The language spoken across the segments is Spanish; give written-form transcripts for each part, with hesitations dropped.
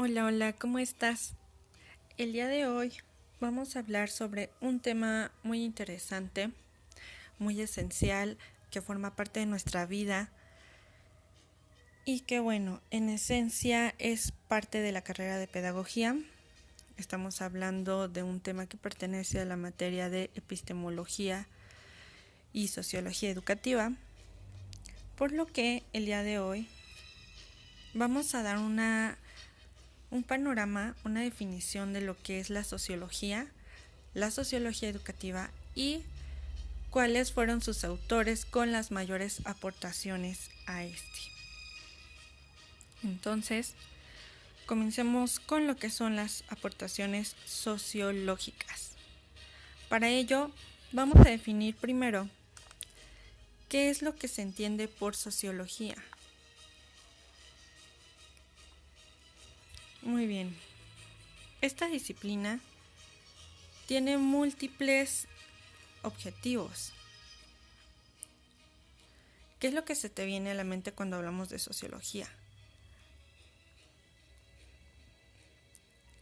Hola, hola, ¿cómo estás? El día de hoy vamos a hablar sobre un tema muy interesante, muy esencial, que forma parte de nuestra vida y que bueno, en esencia es parte de la carrera de pedagogía. Estamos hablando de un tema que pertenece a la materia de epistemología y sociología educativa, por lo que el día de hoy vamos a dar un panorama, una definición de lo que es la sociología educativa y cuáles fueron sus autores con las mayores aportaciones a este. Entonces, comencemos con lo que son las aportaciones sociológicas. Para ello, vamos a definir primero qué es lo que se entiende por sociología. Muy bien, esta disciplina tiene múltiples objetivos. ¿Qué es lo que se te viene a la mente cuando hablamos de sociología?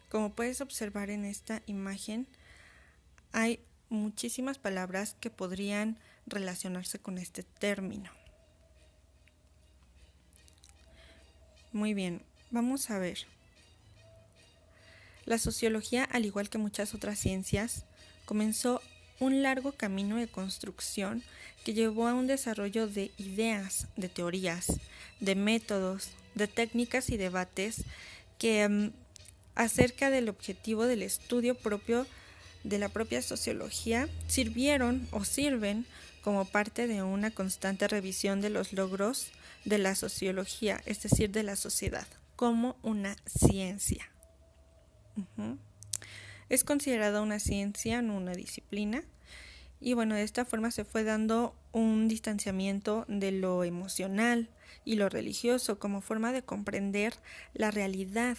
Como puedes observar en esta imagen, hay muchísimas palabras que podrían relacionarse con este término. Muy bien, vamos a ver. La sociología, al igual que muchas otras ciencias, comenzó un largo camino de construcción que llevó a un desarrollo de ideas, de teorías, de métodos, de técnicas y debates que acerca del objetivo del estudio propio de la propia sociología sirvieron o sirven como parte de una constante revisión de los logros de la sociología, es decir, de la sociedad, como una ciencia. Es considerada una ciencia, no una disciplina, y bueno, de esta forma se fue dando un distanciamiento de lo emocional y lo religioso como forma de comprender la realidad,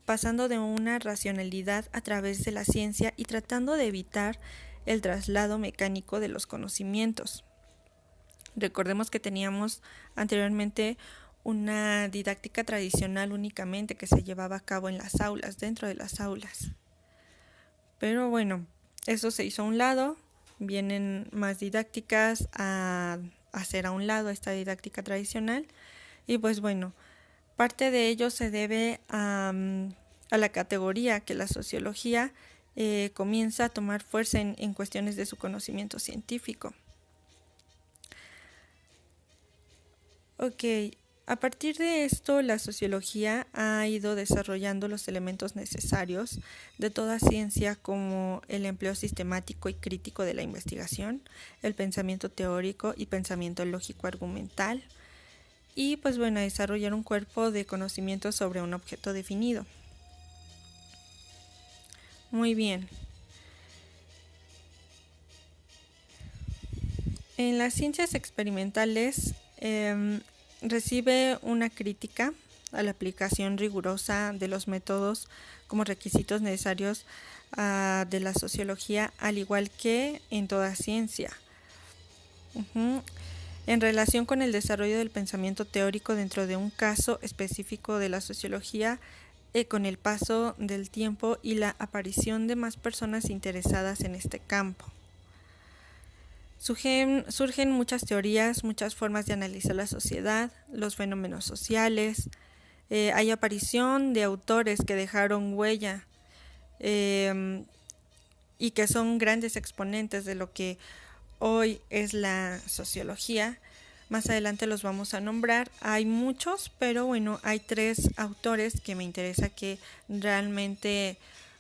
pasando de una racionalidad a través de la ciencia y tratando de evitar el traslado mecánico de los conocimientos. Recordemos que teníamos anteriormente una didáctica tradicional únicamente que se llevaba a cabo en las aulas, dentro de las aulas. Pero bueno, eso se hizo a un lado, vienen más didácticas a hacer a un lado esta didáctica tradicional y pues bueno, parte de ello se debe a la categoría que la sociología comienza a tomar fuerza en cuestiones de su conocimiento científico. Ok, a partir de esto la sociología ha ido desarrollando los elementos necesarios de toda ciencia como el empleo sistemático y crítico de la investigación, el pensamiento teórico y pensamiento lógico argumental, y pues bueno, desarrollar un cuerpo de conocimientos sobre un objeto definido. Muy bien. En las ciencias experimentales recibe una crítica a la aplicación rigurosa de los métodos como requisitos necesarios de la sociología, al igual que en toda ciencia. En relación con el desarrollo del pensamiento teórico dentro de un caso específico de la sociología, con el paso del tiempo y la aparición de más personas interesadas en este campo. Surgen muchas teorías, muchas formas de analizar la sociedad, los fenómenos sociales. Hay aparición de autores que dejaron huella y que son grandes exponentes de lo que hoy es la sociología. Más adelante los vamos a nombrar. Hay muchos, pero bueno, hay 3 autores que me interesa que realmente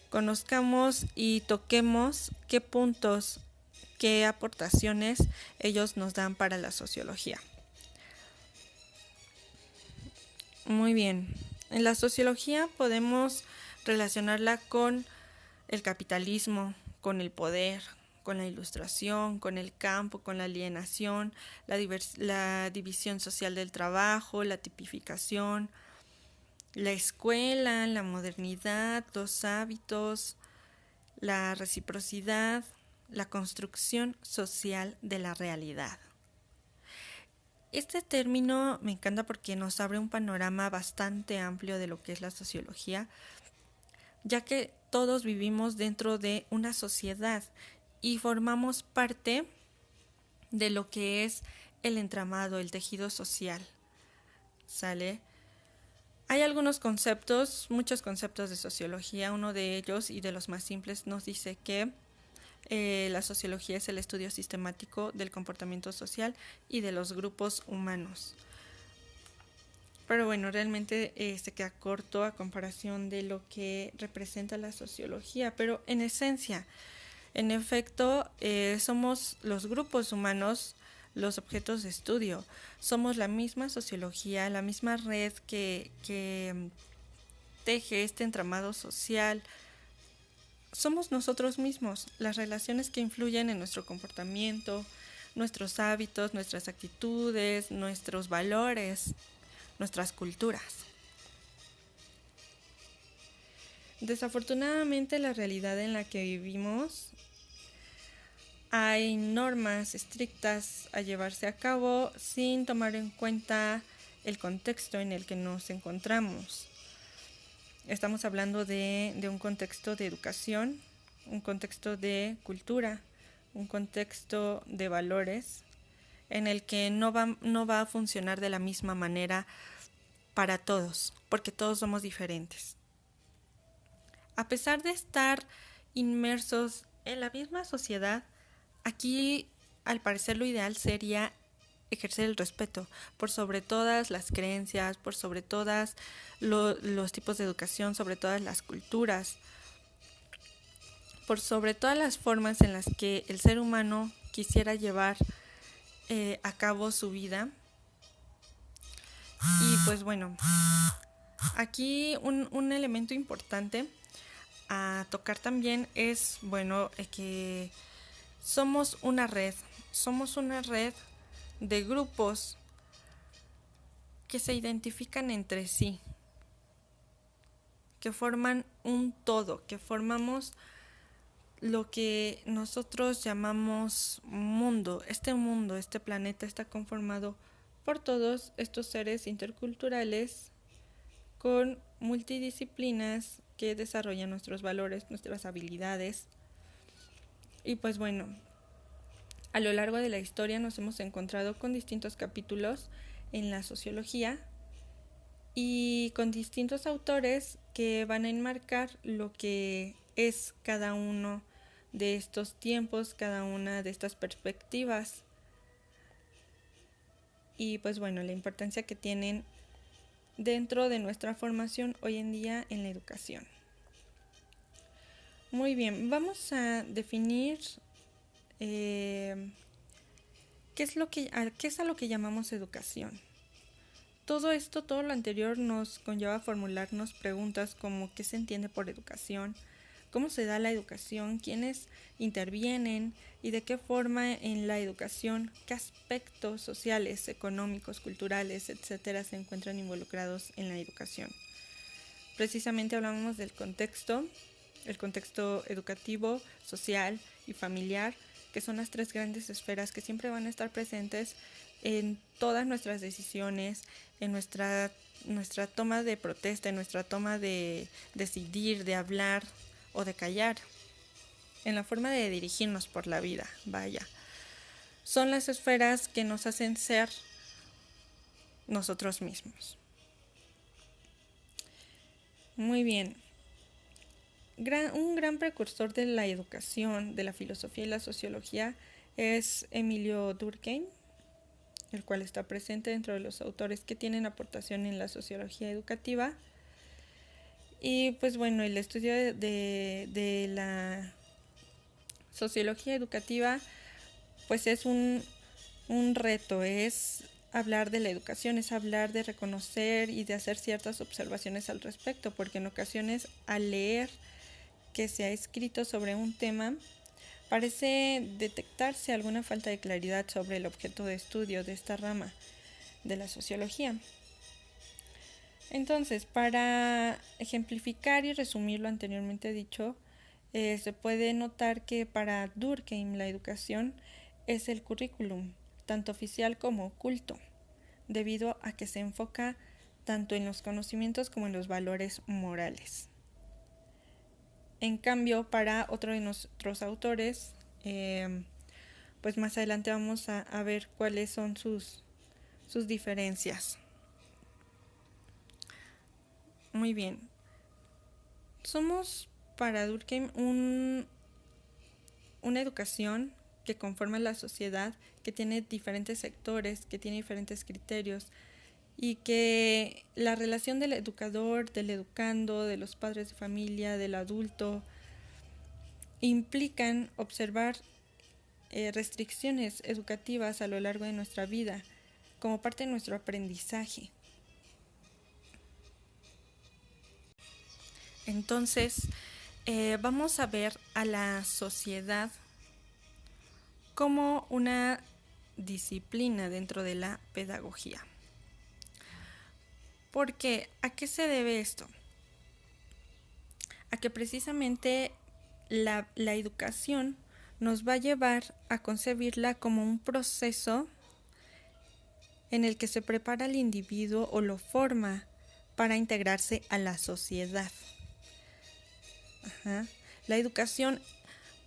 conozcamos y toquemos qué puntos, qué aportaciones ellos nos dan para la sociología. Muy bien. En la sociología podemos relacionarla con el capitalismo, con el poder, con la ilustración, con el campo, con la alienación, la división social del trabajo, la tipificación, la escuela, la modernidad, los hábitos, la reciprocidad, la construcción social de la realidad. Este término me encanta porque nos abre un panorama bastante amplio de lo que es la sociología, ya que todos vivimos dentro de una sociedad y formamos parte de lo que es el entramado, el tejido social. ¿Sale? Hay algunos conceptos, muchos conceptos de sociología. Uno de ellos, y de los más simples, nos dice que la sociología es el estudio sistemático del comportamiento social y de los grupos humanos. Pero bueno, realmente se queda corto a comparación de lo que representa la sociología. Pero en esencia, en efecto, somos los grupos humanos los objetos de estudio. Somos la misma sociología, la misma red que teje este entramado social. Somos nosotros mismos, las relaciones que influyen en nuestro comportamiento, nuestros hábitos, nuestras actitudes, nuestros valores, nuestras culturas. Desafortunadamente, la realidad en la que vivimos, hay normas estrictas a llevarse a cabo sin tomar en cuenta el contexto en el que nos encontramos. Estamos hablando de un contexto de educación, un contexto de cultura, un contexto de valores en el que no va a funcionar de la misma manera para todos, porque todos somos diferentes. A pesar de estar inmersos en la misma sociedad, aquí, al parecer, lo ideal sería ejercer el respeto por sobre todas las creencias, por sobre todas los tipos de educación, sobre todas las culturas, por sobre todas las formas en las que el ser humano quisiera llevar a cabo su vida. Y pues bueno, aquí un elemento importante a tocar también es, bueno, que somos una red de grupos que se identifican entre sí, que forman un todo, que formamos lo que nosotros llamamos mundo. Este planeta está conformado por todos estos seres interculturales con multidisciplinas que desarrollan nuestros valores, nuestras habilidades. Y pues bueno, a lo largo de la historia nos hemos encontrado con distintos capítulos en la sociología y con distintos autores que van a enmarcar lo que es cada uno de estos tiempos, cada una de estas perspectivas. Y pues bueno, la importancia que tienen dentro de nuestra formación hoy en día en la educación. Muy bien, vamos a definir qué es a lo que llamamos educación. Todo lo anterior nos conlleva a formularnos preguntas como qué se entiende por educación, cómo se da la educación, quiénes intervienen y de qué forma en la educación, qué aspectos sociales, económicos, culturales, etcétera, se encuentran involucrados en la educación. Precisamente hablamos del contexto, el contexto educativo, social y familiar, que son las tres grandes esferas que siempre van a estar presentes en todas nuestras decisiones, en nuestra toma de protesta, en nuestra toma de decidir, de hablar o de callar, en la forma de dirigirnos por la vida, vaya. Son las esferas que nos hacen ser nosotros mismos. Muy bien. Un gran precursor de la educación, de la filosofía y la sociología es Emilio Durkheim, el cual está presente dentro de los autores que tienen aportación en la sociología educativa. Y pues bueno, el estudio de la sociología educativa pues es un reto, es hablar de la educación, es hablar de reconocer y de hacer ciertas observaciones al respecto, porque en ocasiones al leer que se ha escrito sobre un tema parece detectarse alguna falta de claridad sobre el objeto de estudio de esta rama de la sociología. Entonces, para ejemplificar y resumir lo anteriormente dicho, se puede notar que para Durkheim la educación es el currículum, tanto oficial como oculto. debido a que se enfoca tanto en los conocimientos como en los valores morales. En cambio, para otro de nuestros autores, pues más adelante vamos a ver cuáles son sus diferencias. Muy bien. Somos para Durkheim una educación que conforma la sociedad, que tiene diferentes sectores, que tiene diferentes criterios, y que la relación del educador, del educando, de los padres de familia, del adulto, implican observar restricciones educativas a lo largo de nuestra vida como parte de nuestro aprendizaje. Entonces, vamos a ver a la sociedad como una disciplina dentro de la pedagogía. Porque, ¿a qué se debe esto? A que precisamente la educación nos va a llevar a concebirla como un proceso en el que se prepara al individuo o lo forma para integrarse a la sociedad. La educación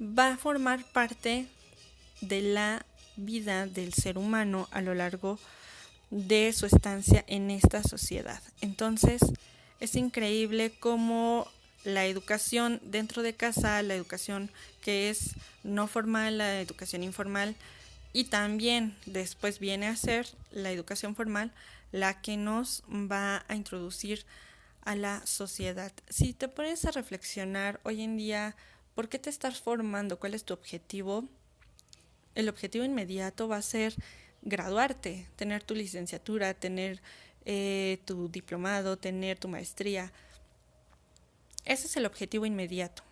va a formar parte de la vida del ser humano a lo largo de su estancia en esta sociedad. Entonces, es increíble cómo la educación dentro de casa, la educación que es no formal, la educación informal, y también después viene a ser la educación formal la que nos va a introducir a la sociedad. Si te pones a reflexionar hoy en día, ¿por qué te estás formando? ¿Cuál es tu objetivo? El objetivo inmediato va a ser graduarte, tener tu licenciatura, tener tu diplomado, tener tu maestría. Ese es el objetivo inmediato.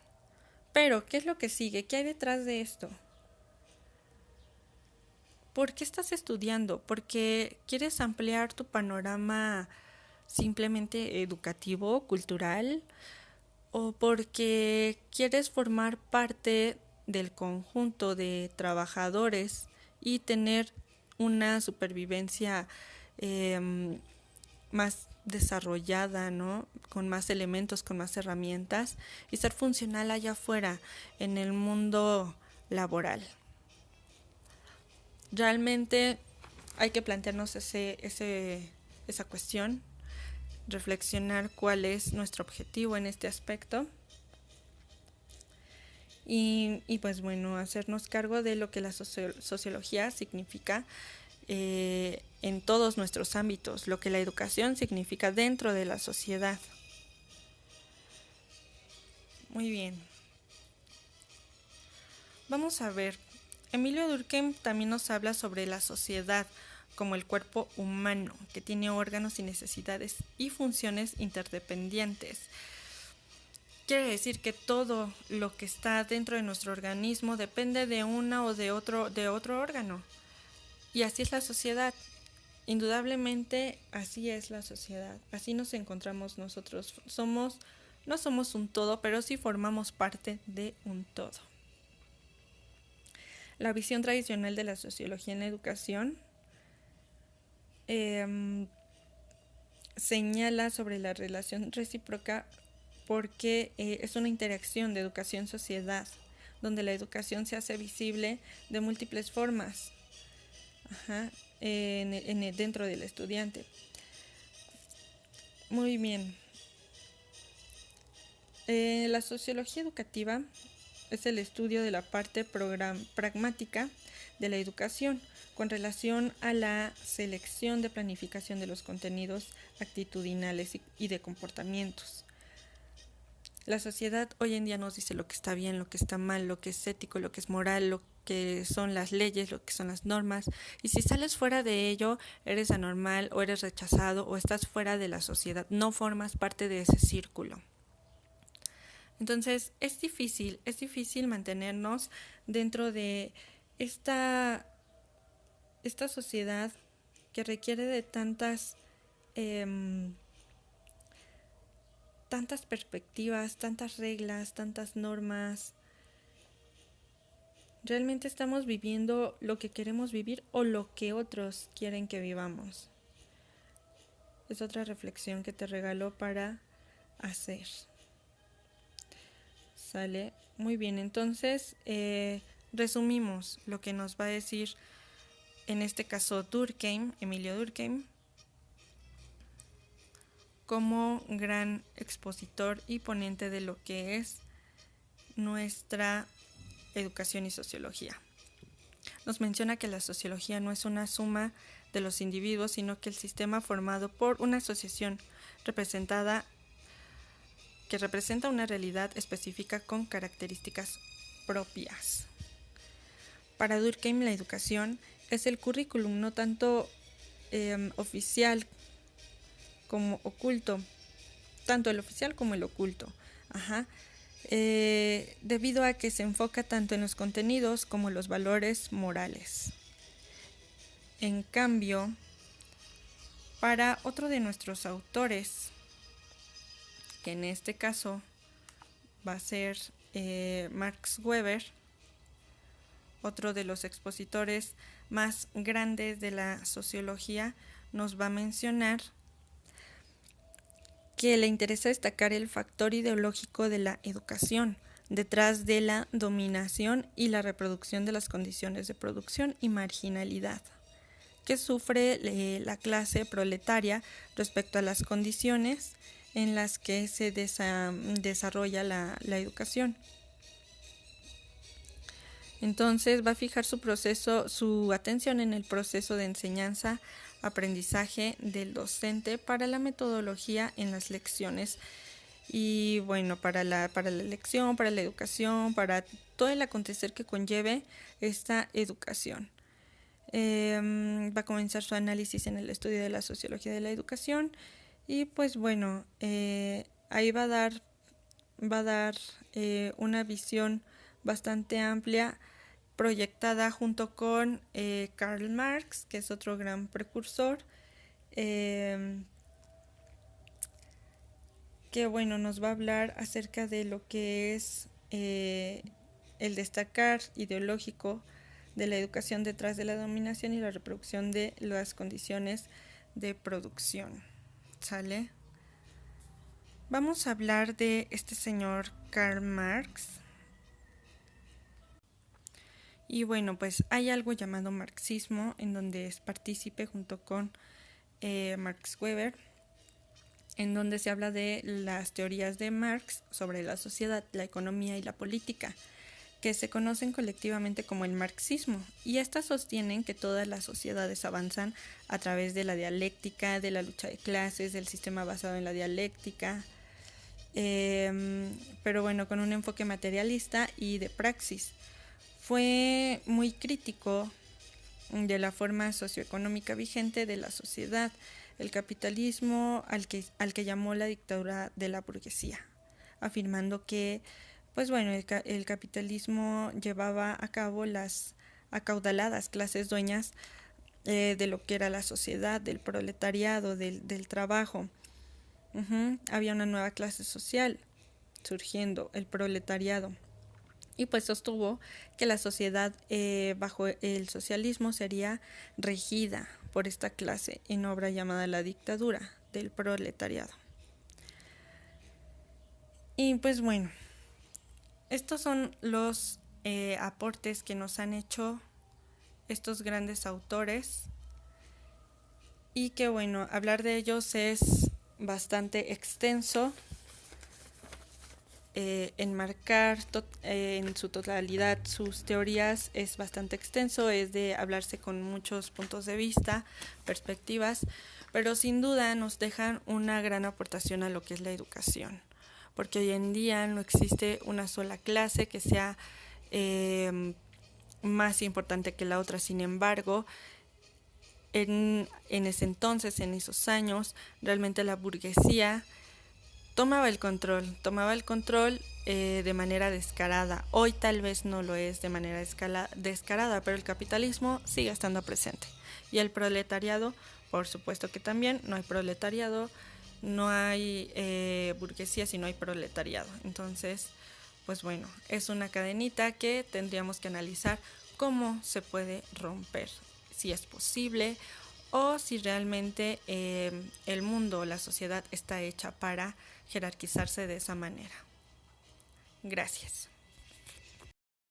Pero, ¿qué es lo que sigue? ¿Qué hay detrás de esto? ¿Por qué estás estudiando? ¿Porque quieres ampliar tu panorama simplemente educativo, cultural? ¿O porque quieres formar parte del conjunto de trabajadores y tener una supervivencia más desarrollada, ¿no? Con más elementos, con más herramientas, y ser funcional allá afuera en el mundo laboral? Realmente hay que plantearnos esa cuestión, reflexionar cuál es nuestro objetivo en este aspecto y pues bueno, hacernos cargo de lo que la sociología significa en todos nuestros ámbitos, lo que la educación significa dentro de la sociedad. Muy bien. Vamos a ver. Emilio Durkheim también nos habla sobre la sociedad como el cuerpo humano, que tiene órganos y necesidades y funciones interdependientes. Quiere decir que todo lo que está dentro de nuestro organismo depende de una o de otro órgano. Y así es la sociedad. Indudablemente así es la sociedad. Así nos encontramos nosotros. No somos un todo, pero sí formamos parte de un todo. La visión tradicional de la sociología en la educación señala sobre la relación recíproca porque es una interacción de educación-sociedad, donde la educación se hace visible de múltiples formas dentro del estudiante. Muy bien. La sociología educativa es el estudio de la parte pragmática de la educación con relación a la selección de planificación de los contenidos actitudinales y de comportamientos. La sociedad hoy en día nos dice lo que está bien, lo que está mal, lo que es ético, lo que es moral, lo que son las leyes, lo que son las normas, y si sales fuera de ello, eres anormal o eres rechazado o estás fuera de la sociedad, no formas parte de ese círculo. Entonces es difícil mantenernos dentro de esta sociedad que requiere de tantas perspectivas, tantas reglas, tantas normas. ¿Realmente estamos viviendo lo que queremos vivir o lo que otros quieren que vivamos? Es otra reflexión que te regalo para hacer. ¿Sale? Muy bien, entonces resumimos lo que nos va a decir en este caso Durkheim, Emilio Durkheim, como gran expositor y ponente de lo que es nuestra educación y sociología. Nos menciona que la sociología no es una suma de los individuos, sino que el sistema formado por una asociación que representa una realidad específica con características propias. Para Durkheim, la educación es el currículum no tanto oficial como oculto, tanto el oficial como el oculto. Debido a que se enfoca tanto en los contenidos como en los valores morales. En cambio, para otro de nuestros autores, que en este caso va a ser Max Weber, otro de los expositores más grandes de la sociología, nos va a mencionar que le interesa destacar el factor ideológico de la educación detrás de la dominación y la reproducción de las condiciones de producción y marginalidad que sufre la clase proletaria respecto a las condiciones en las que se desarrolla la educación. Entonces va a fijar su atención en el proceso de enseñanza-aprendizaje del docente para la metodología en las lecciones y bueno, para la elección, para la educación, para todo el acontecer que conlleve esta educación. Va a comenzar su análisis en el estudio de la sociología de la educación y pues bueno, ahí va a dar una visión bastante amplia proyectada junto con Karl Marx, que es otro gran precursor, que bueno, nos va a hablar acerca de lo que es el destacar ideológico de la educación detrás de la dominación y la reproducción de las condiciones de producción. ¿Sale? Vamos a hablar de este señor Karl Marx. Y bueno, pues hay algo llamado marxismo, en donde es partícipe junto con Max Weber, en donde se habla de las teorías de Marx sobre la sociedad, la economía y la política, que se conocen colectivamente como el marxismo, y estas sostienen que todas las sociedades avanzan a través de la dialéctica, de la lucha de clases, del sistema basado en la dialéctica, pero bueno, con un enfoque materialista y de praxis. Fue muy crítico de la forma socioeconómica vigente de la sociedad, el capitalismo al que llamó la dictadura de la burguesía, afirmando que pues bueno, el capitalismo llevaba a cabo las acaudaladas clases dueñas de lo que era la sociedad, del proletariado, del trabajo. Había una nueva clase social surgiendo, el proletariado. Y pues sostuvo que la sociedad bajo el socialismo sería regida por esta clase en obra llamada la dictadura del proletariado. Y pues bueno, estos son los aportes que nos han hecho estos grandes autores y que bueno, hablar de ellos es bastante extenso. Enmarcar en su totalidad sus teorías es bastante extenso, es de hablarse con muchos puntos de vista, perspectivas, pero sin duda nos dejan una gran aportación a lo que es la educación, porque hoy en día no existe una sola clase que sea más importante que la otra. Sin embargo, en ese entonces, en esos años, realmente la burguesía tomaba el control de manera descarada. Hoy tal vez no lo es de manera descarada, pero el capitalismo sigue estando presente. Y el proletariado, por supuesto que también. No hay proletariado, no hay burguesía si no hay proletariado. Entonces, pues bueno, es una cadenita que tendríamos que analizar cómo se puede romper, si es posible o si realmente el mundo o la sociedad está hecha para jerarquizarse de esa manera. Gracias.